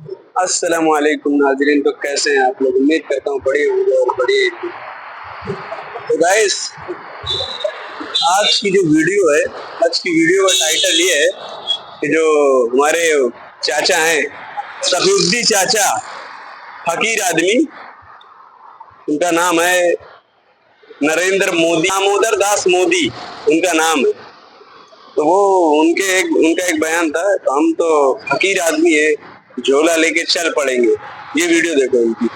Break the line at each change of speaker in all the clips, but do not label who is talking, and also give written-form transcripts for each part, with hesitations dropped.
अस्सलाम वालेकुम नाज़रीन। तो कैसे हैं आप लोग? उम्मीद करता हूँ बढ़िया होंगे और बढ़िया। तो गाइस, आज की जो वीडियो है, आज की वीडियो का टाइटल ये है कि जो हमारे चाचा हैं, सफीउद्दीन चाचा, फकीर आदमी, उनका नाम है नरेंद्र मोदी, दामोदर दास मोदी उनका नाम है। तो वो उनका एक बयान था, तो हम तो फकीर आदमी है, झोला लेके चल पड़ेंगे। ये वीडियो देखो उनकी।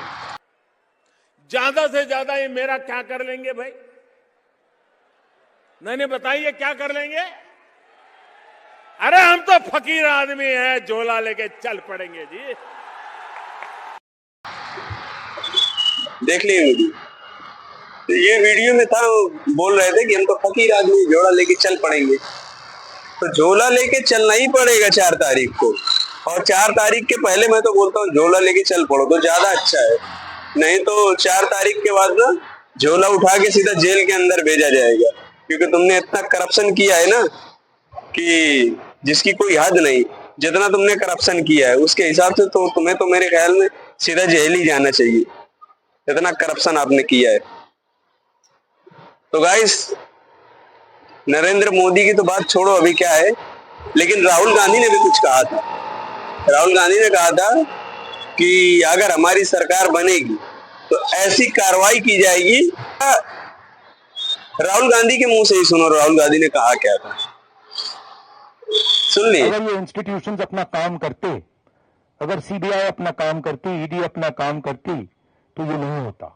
ज्यादा से ज्यादा ये मेरा क्या कर लेंगे भाई? नहीं बताइए क्या कर लेंगे? अरे हम तो फकीर आदमी हैं, झोला लेके चल पड़ेंगे जी।
देख लिए वीडियो। तो ये वीडियो में था, बोल रहे थे कि हम तो फकीर आदमी, झोला लेके चल पड़ेंगे। तो झोला लेके चलना ही पड़ेगा 4 तारीख को, और 4 तारीख के पहले मैं तो बोलता हूँ झोला लेके चल पड़ो तो ज्यादा अच्छा है। नहीं तो 4 तारीख के बाद ना झोला उठा के सीधा जेल के अंदर भेजा जाएगा, क्योंकि तुमने इतना करप्शन किया है ना कि जिसकी कोई हद नहीं। जितना तुमने करप्शन किया है उसके हिसाब से तो तुम्हें तो मेरे ख्याल में सीधा जेल ही जाना चाहिए, इतना करप्शन आपने किया है। तो गाइस, नरेंद्र मोदी की तो बात छोड़ो, अभी क्या है, लेकिन राहुल गांधी ने भी कुछ कहा था। राहुल गांधी ने कहा था कि अगर हमारी सरकार बनेगी तो ऐसी कार्रवाई की जाएगी। राहुल गांधी के मुंह से ही सुनो, राहुल गांधी ने कहा क्या था, सुन ली।
अगर ये इंस्टीट्यूशंस अपना काम करते, अगर सीबीआई अपना काम करती, ईडी अपना काम करती, तो ये नहीं होता।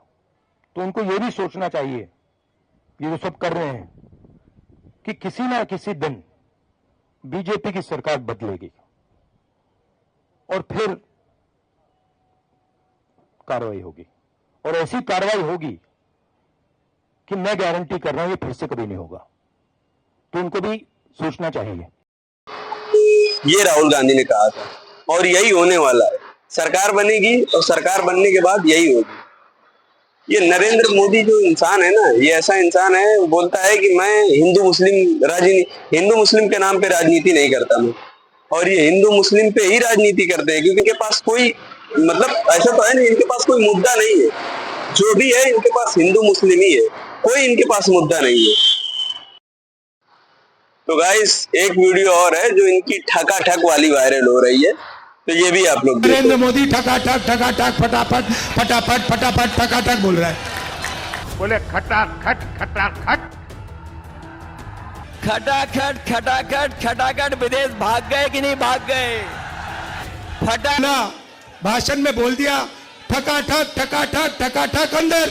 तो उनको ये भी सोचना चाहिए, ये जो सब कर रहे हैं, कि किसी ना किसी दिन बीजेपी की सरकार बदलेगी और फिर कार्रवाई होगी, और ऐसी कार्रवाई होगी कि मैं गारंटी कर रहा हूं ये फिर से कभी नहीं होगा। तो उनको भी सोचना चाहिए।
ये राहुल गांधी ने कहा था और यही होने वाला है। सरकार बनेगी और सरकार बनने के बाद यही होगी। ये नरेंद्र मोदी जो इंसान है ना, ये ऐसा इंसान है, वो बोलता है कि मैं हिंदू मुस्लिम के नाम पे राजनीति नहीं करता मैं। और ये हिंदू मुस्लिम पे ही राजनीति करते हैं, क्योंकि इनके पास कोई, मतलब ऐसा तो है नहीं, इनके पास कोई मुद्दा नहीं है। जो भी है इनके पास हिंदू मुस्लिम ही है, कोई इनके पास मुद्दा नहीं है। तो गाइस, एक वीडियो और है जो इनकी ठकाठक वाली वायरल हो रही है, तो ये भी आप लोग देखो।
नरेंद्र मोदी ठकाठक ठकाठक फटाफट फटाफट फटाफट ठकाठक बोल रहा है।
बोले खटाखट खटाखट
खटाखट खटाखट खटाखट विदेश भाग गए कि नहीं भाग गए?
फटा भाषण में बोल दिया ठकाठक ठकाठक ठकाठक अंदर।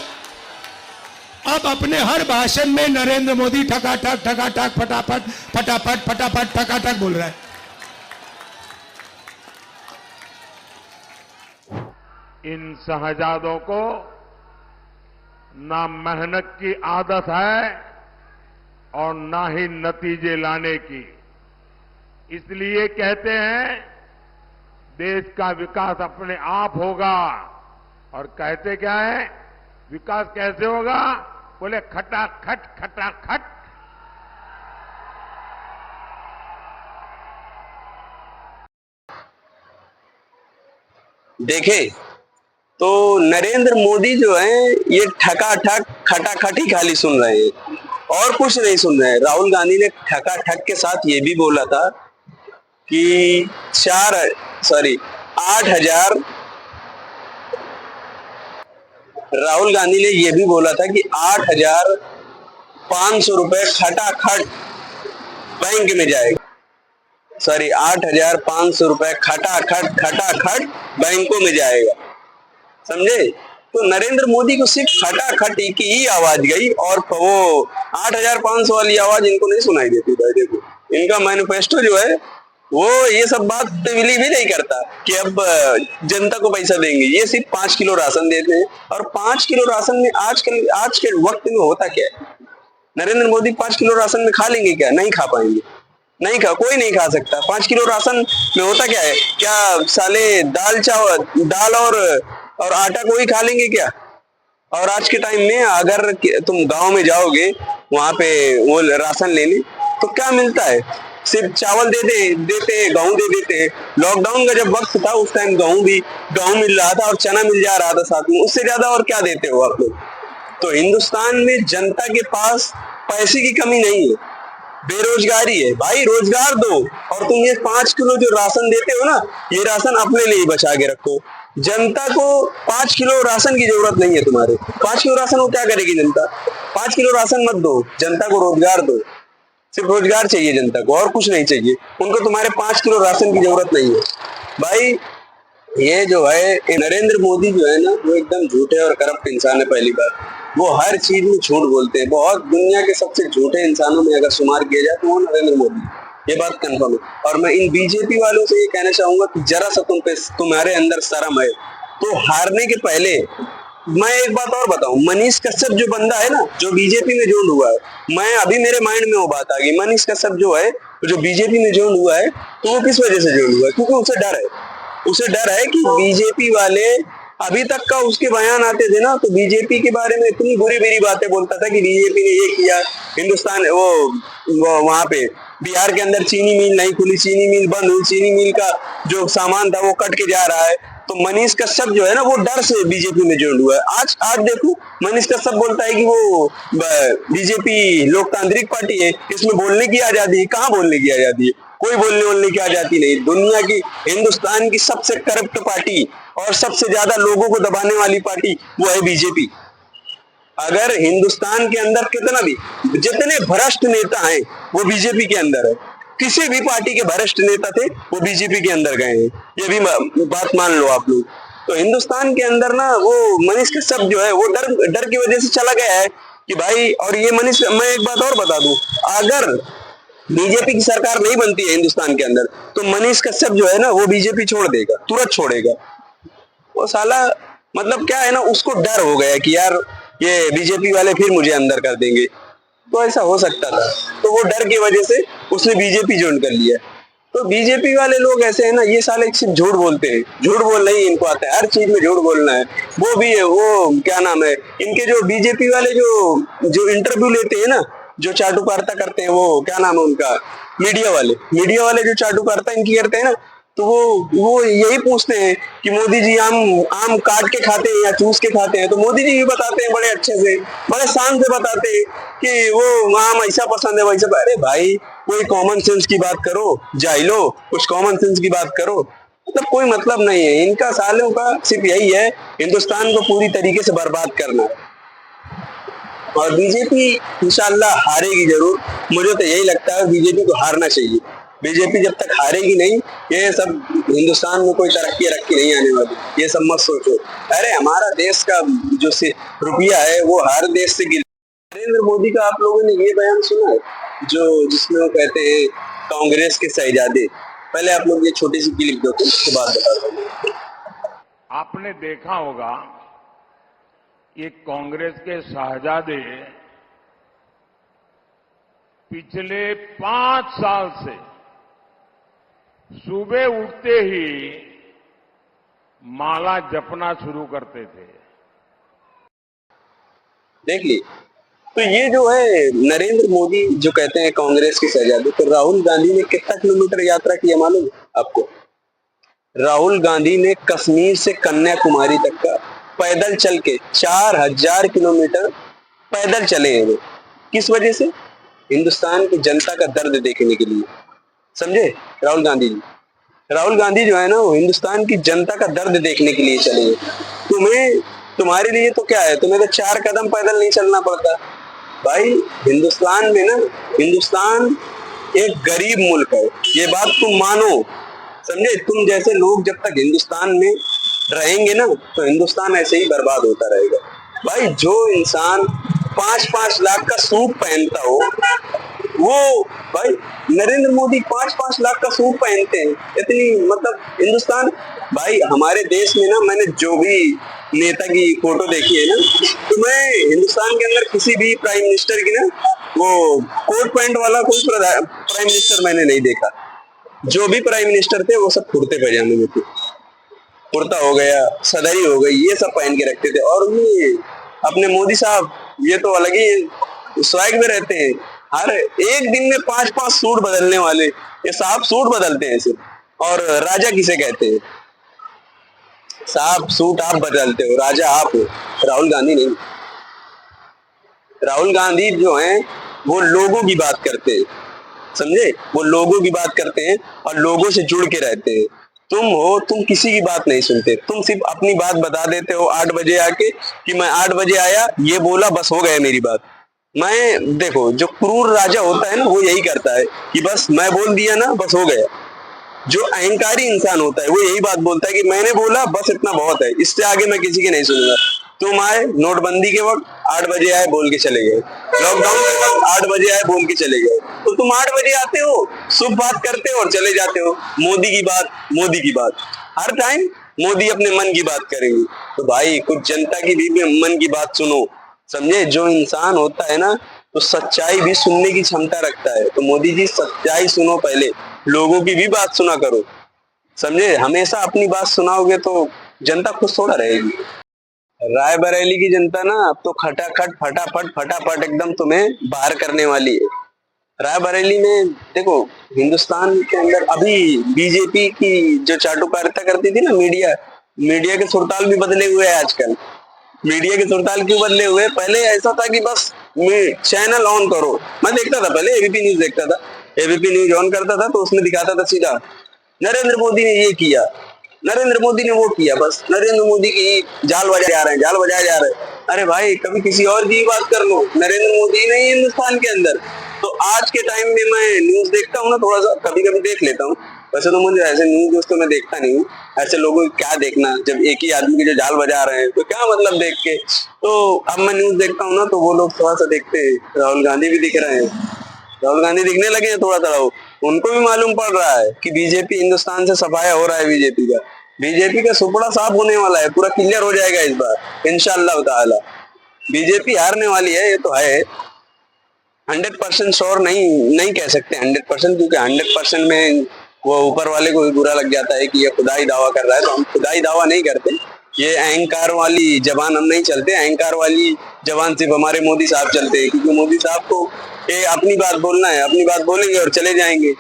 अब अपने हर भाषण में नरेंद्र मोदी ठकाठक ठकाठक फटाफट फटाफट फटाफट ठकाठक बोल रहा है।
इन शहजादों को ना मेहनत की आदत है और ना ही नतीजे लाने की। इसलिए कहते हैं देश का विकास अपने आप होगा। और कहते क्या है, विकास कैसे होगा? बोले खटाखट खटाखट।
देखे तो नरेंद्र मोदी जो है ये ठकाठक खटाखट ही खाली सुन रहे हैं और कुछ नहीं सुन रहे हैं। राहुल गांधी ने ठकाठक के साथ ये भी बोला था कि 8,000, राहुल गांधी ने ये भी बोला था कि 8,500 रुपए खटाखट बैंक में जाएगा। 8,500 रुपए खटाखट खटाखट बैंकों में जाएगा, समझे? तो नरेंद्र मोदी को सिर्फ खटाखट की ही आवाज गई, और वो 8,500 वाली आवाज इनको नहीं सुनाई देती। भाई देखो, इनका मैनिफेस्टो जो है वो ये सब बात बिलीव भी नहीं करता कि अब जनता को पैसा देंगे। ये सिर्फ 5 किलो राशन देते हैं, और 5 किलो राशन में आज के वक्त में होता क्या है? नरेंद्र मोदी 5 किलो राशन में खा लेंगे क्या? नहीं खा पाएंगे, कोई नहीं खा सकता। 5 किलो राशन में होता क्या है? क्या साले दाल और आटा कोई खा लेंगे क्या? और आज के टाइम में अगर तुम गांव में जाओगे वहां पे वो राशन लेने, तो क्या मिलता है? सिर्फ चावल देते गेहूं दे देते। लॉकडाउन का जब वक्त था उस टाइम गेहूं मिल रहा था और चना मिल जा रहा था साथ में, उससे ज्यादा और क्या देते हो आप लोग। तो हिंदुस्तान में जनता के पास पैसे की कमी नहीं है, बेरोजगारी है। भाई रोजगार दो, और तुम ये 5 किलो जो राशन देते हो ना, ये राशन अपने लिए बचा के रखो। जनता को 5 किलो राशन की जरूरत नहीं है तुम्हारे। 5 किलो राशन वो क्या करेगी जनता? 5 किलो राशन मत दो, जनता को रोजगार दो। सिर्फ रोजगार चाहिए जनता को, और कुछ नहीं चाहिए उनको। तुम्हारे 5 किलो राशन की जरूरत नहीं है। भाई ये जो है नरेंद्र मोदी जो है ना, वो एकदम झूठे और करप्ट इंसान है। पहली बात, वो हर चीज में झूठ बोलते हैं। बहुत दुनिया के सबसे झूठे इंसानों में अगर शुमार किया जाए तो वो नरेंद्र मोदी, ये बात कंफर्म है। और मैं इन बीजेपी वालों से ये कहना चाहूंगा कि जरा सा तुम्हारे अंदर शर्म है तो हारने के पहले मैं एक बात और बताऊं, मनीष कश्यप जो बंदा है ना, जो बीजेपी में ज्वाइन हुआ है, मैं अभी मेरे माइंड में वो बात आ गई। मनीष कश्यप जो है, जो बीजेपी में ज्वाइन हुआ है, तो वो किस वजह से ज्वाइन हुआ है? क्योंकि उसे डर है कि बीजेपी वाले, अभी तक का उसके बयान आते थे ना, तो बीजेपी के बारे में इतनी बुरी बुरी बातें बोलता था कि बीजेपी ने ये किया, हिंदुस्तान वो वहां पे बिहार के अंदर चीनी मिल नहीं खुली, चीनी मिल बंद हुई, चीनी मिल का जो सामान था वो कट के जा रहा है। तो मनीष कश्यप जो है ना, वो डर से बीजेपी में ज्वाइन हुआ है। आज देखो मनीष कश्यप बोलता है कि वो बीजेपी लोकतांत्रिक पार्टी है, इसमें बोलने की आजादी है। कहाँ बोलने की आजादी है? कोई बोलने की आजादी नहीं। दुनिया की, हिंदुस्तान की सबसे करप्ट पार्टी और सबसे ज्यादा लोगों को दबाने वाली पार्टी वो है बीजेपी। अगर हिंदुस्तान के अंदर कितना भी, जितने भ्रष्ट नेता हैं वो बीजेपी के अंदर है। किसी भी पार्टी के भ्रष्ट नेता थे वो बीजेपी के अंदर गए हैं, ये भी बात मान लो आप लोग। तो हिंदुस्तान के अंदर ना वो मनीष कश्यप जो है वो डर की वजह से चला गया है कि भाई, और ये मैं एक बात और बता दूं, अगर बीजेपी की सरकार नहीं बनती है हिंदुस्तान के अंदर, तो मनीष कश्यप जो है ना, वो बीजेपी छोड़ देगा, तुरंत छोड़ेगा। वो साला मतलब क्या है ना, उसको डर हो गया कि यार ये बीजेपी वाले फिर मुझे अंदर कर देंगे, तो ऐसा हो सकता था। तो वो डर की वजह से उसने बीजेपी ज्वाइन कर लिया। तो बीजेपी वाले लोग ऐसे हैं ना, ये साले सिर्फ झूठ बोलते हैं, झूठ बोलना ही इनको आता है, हर चीज में झूठ बोलना है। वो भी है, वो क्या नाम है इनके, जो बीजेपी वाले जो इंटरव्यू लेते हैं ना, जो चाटुकारिता करते हैं, वो क्या नाम है उनका, मीडिया वाले जो चाटुकारिता इनकी करते हैं ना, तो वो यही पूछते हैं कि मोदी जी आम काट के खाते हैं या चूस के खाते हैं। तो मोदी जी भी बताते हैं बड़े अच्छे से, बड़े शान से बताते हैं कि वो आम ऐसा पसंद है वैसा। अरे भाई, कोई कॉमन सेंस की बात करो, जाइलो कुछ कॉमन सेंस की बात करो। मतलब कोई मतलब नहीं है इनका, सालों का सिर्फ यही है, हिंदुस्तान को पूरी तरीके से बर्बाद करना। और बीजेपी इंशाल्लाह हारेगी जरूर, मुझे तो यही लगता है बीजेपी को हारना चाहिए। बीजेपी जब तक हारेगी नहीं, ये सब हिंदुस्तान में कोई तरक्की नहीं आने वाली, ये सब मत सोचो। अरे हमारा देश का जो रुपया है वो हर देश से गिर। नरेंद्र मोदी का आप लोगों ने ये बयान सुना है जिसमें वो कहते हैं कांग्रेस के शहजादे। पहले आप लोग ये छोटी सी क्लिप देखो, उसके बाद बता दो।
आपने देखा होगा ये कांग्रेस के शहजादे पिछले 5 साल से सुबह उठते ही माला जपना शुरू करते थे।
देखिए, तो ये जो है नरेंद्र मोदी जो कहते हैं कांग्रेस के शहजादे, तो राहुल गांधी ने कितना किलोमीटर यात्रा किया मालूम आपको? राहुल गांधी ने कश्मीर से कन्याकुमारी तक का पैदल चल के 4000 किलोमीटर पैदल चले हैं वो। किस वजह से? हिंदुस्तान की जनता का दर्द देखने के लिए। समझे? राहुल गांधी जो है ना, वो हिंदुस्तान की जनता का दर्द देखने के लिए चले हैं। तुम्हारे लिए तो क्या है, तुम्हें तो 4 कदम पैदल नहीं चलना पड़ता। भाई हिंदुस्तान में ना, हिंदुस्तान एक गरीब मुल्क है, ये बात तुम मानो। समझे? तुम जैसे लोग जब तक हिंदुस्तान में रहेंगे ना, तो हिंदुस्तान ऐसे ही बर्बाद होता रहेगा। भाई जो इंसान 5-5 लाख का सूट पहनता हो, वो भाई नरेंद्र मोदी 5-5 लाख का सूट पहनते हैं। इतनी मतलब हिंदुस्तान, भाई हमारे देश में ना, मैंने जो भी नेता की फोटो देखी है ना, तो मैं हिंदुस्तान के अंदर किसी भी प्राइम मिनिस्टर की ना, वो कोट पैंट वाला कोई प्राइम मिनिस्टर मैंने नहीं देखा। जो भी प्राइम मिनिस्टर थे वो सब कुर्ते पैजामे में थे। कुर्ता हो गया, सदरी हो गई, ये सब पहन के रखते थे। और ये अपने मोदी साहब, ये तो अलग ही स्वैग में रहते हैं। हर एक दिन में 5-5 सूट बदलने वाले, ये साहब सूट बदलते हैं सिर्फ। और राजा किसे कहते हैं? साहब सूट आप बदलते हो, राजा आप हो, राहुल गांधी नहीं। राहुल गांधी जो हैं वो लोगों की बात करते हैं, समझे? वो लोगों की बात करते हैं और लोगों से जुड़ के रहते हैं। तुम किसी की बात नहीं सुनते, तुम सिर्फ अपनी बात बता देते हो 8 बजे आके कि मैं 8 बजे आया, ये बोला, बस हो गया मेरी बात। मैं देखो, जो क्रूर राजा होता है ना वो यही करता है कि बस मैं बोल दिया ना, बस हो गया। जो अहंकारी इंसान होता है वो यही बात बोलता है कि मैंने बोला, बस इतना बहुत है, इससे आगे मैं किसी के नहीं सुनूंगा। तुम आए नोटबंदी के वक्त 8 बजे आए, बोल के चले गए। लॉकडाउन के वक्त 8 बजे आए, बोल के चले गए। तो तुम 8 बजे आते हो, शुभ बात करते हो और चले जाते हो। मोदी की बात, मोदी की बात, हर टाइम मोदी अपने मन की बात करेंगे। तो भाई कुछ जनता की भी मन की बात सुनो, समझे? जो इंसान होता है ना तो सच्चाई भी सुनने की क्षमता रखता है। तो मोदी जी सच्चाई सुनो, पहले लोगों की भी बात सुना करो, समझे? हमेशा अपनी बात सुनाओगे तो जनता खुश थोड़ा रहेगी। रायबरेली की जनता ना अब तो खटाखट फटाफट एकदम तुम्हें बाहर करने वाली है। रायबरेली में देखो, हिंदुस्तान के अंदर अभी बीजेपी की जो चाटुकारिता करती थी ना, मीडिया के सुरताल भी बदले हुए हैं आजकल। मीडिया के सुरताल क्यों बदले हुए? पहले ऐसा था कि बस चैनल ऑन करो, मैं देखता था पहले एबीपी न्यूज देखता था, एबीपी न्यूज ऑन करता था तो उसमें दिखाता था सीधा नरेंद्र मोदी ने ये किया, नरेंद्र मोदी ने वो किया, बस नरेंद्र मोदी की जाल बजाए जा रहे हैं, जाल बजाए जा रहे हैं। अरे भाई कभी किसी और की बात कर लो, नरेंद्र मोदी नहीं है हिंदुस्तान के अंदर। तो आज के टाइम में मैं न्यूज देखता हूँ ना, थोड़ा सा कभी कभी देख लेता हूँ। वैसे तो मुझे ऐसे न्यूज दोस्तों मैं देखता नहीं हूँ, ऐसे लोगों को क्या देखना, जब एक ही आदमी के जो जाल बजा रहे हैं तो क्या मतलब देख के। तो अब मैं न्यूज देखता हूँ ना तो वो लोग थोड़ा सा देखते हैं, राहुल गांधी भी दिख रहे हैं, राहुल गांधी दिखने लगे हैं थोड़ा थोड़ा। उनको भी मालूम पड़ रहा है कि बीजेपी हिंदुस्तान से सफाया हो रहा है, बीजेपी का सुपड़ा साफ होने वाला है, पूरा क्लियर हो जाएगा इस बार इंशाअल्लाह ताला। बीजेपी हारने वाली है, ये तो है। 100% श्योर नहीं कह सकते 100%, क्योंकि 100% में वो ऊपर वाले को भी बुरा लग जाता है कि ये खुदाई दावा कर रहा है। तो हम खुदाई दावा नहीं करते, ये अहंकार वाली जबान हम नहीं चलते। अहंकार वाली जबान सिर्फ हमारे मोदी साहब चलते हैं, क्योंकि मोदी साहब को ये अपनी बात बोलना है, अपनी बात बोलेंगे और चले जाएंगे।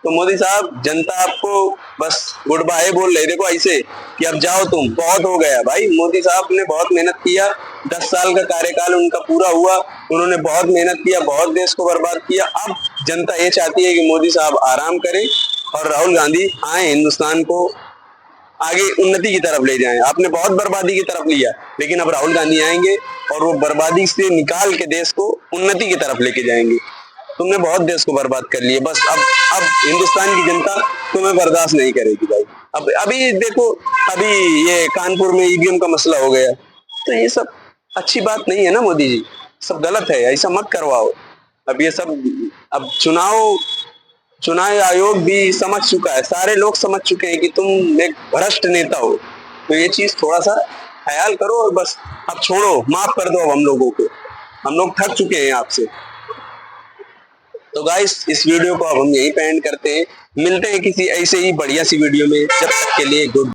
तो मोदी साहब जनता आपको बस गुड बाय बोल रहे, देखो ऐसे कि अब जाओ तुम, बहुत हो गया भाई। मोदी साहब ने बहुत मेहनत किया, 10 साल का कार्यकाल उनका पूरा हुआ, उन्होंने बहुत मेहनत किया, बहुत देश को बर्बाद किया। अब जनता ये चाहती है कि मोदी साहब आराम करें और राहुल गांधी आए, हिंदुस्तान को आगे उन्नति की तरफ ले जाएं। आपने बहुत बर्बादी की तरफ लिया, लेकिन अब राहुल गांधी आएंगे और वो बर्बादी से निकाल के देश को उन्नति की तरफ लेके जाएंगे। तुमने बहुत देश को बर्बाद कर लिए, बस अब हिंदुस्तान की जनता तुम्हें बर्दाश्त नहीं करेगी भाई। अब अभी देखो, अभी ये कानपुर में ईवीएम का मसला हो गया, तो ये सब अच्छी बात नहीं है ना मोदी जी, सब गलत है, ऐसा मत करवाओ। अब ये सब, अब चुनाव आयोग भी समझ चुका है, सारे लोग समझ चुके हैं कि तुम एक भ्रष्ट नेता हो। तो ये चीज थोड़ा सा ख्याल करो और बस अब छोड़ो, माफ कर दो अब हम लोगों को, हम लोग थक चुके हैं आपसे। तो गाइस इस वीडियो को अब हम यहीं पे एंड करते हैं, मिलते हैं किसी ऐसे ही बढ़िया सी वीडियो में, जब तक के लिए गुड।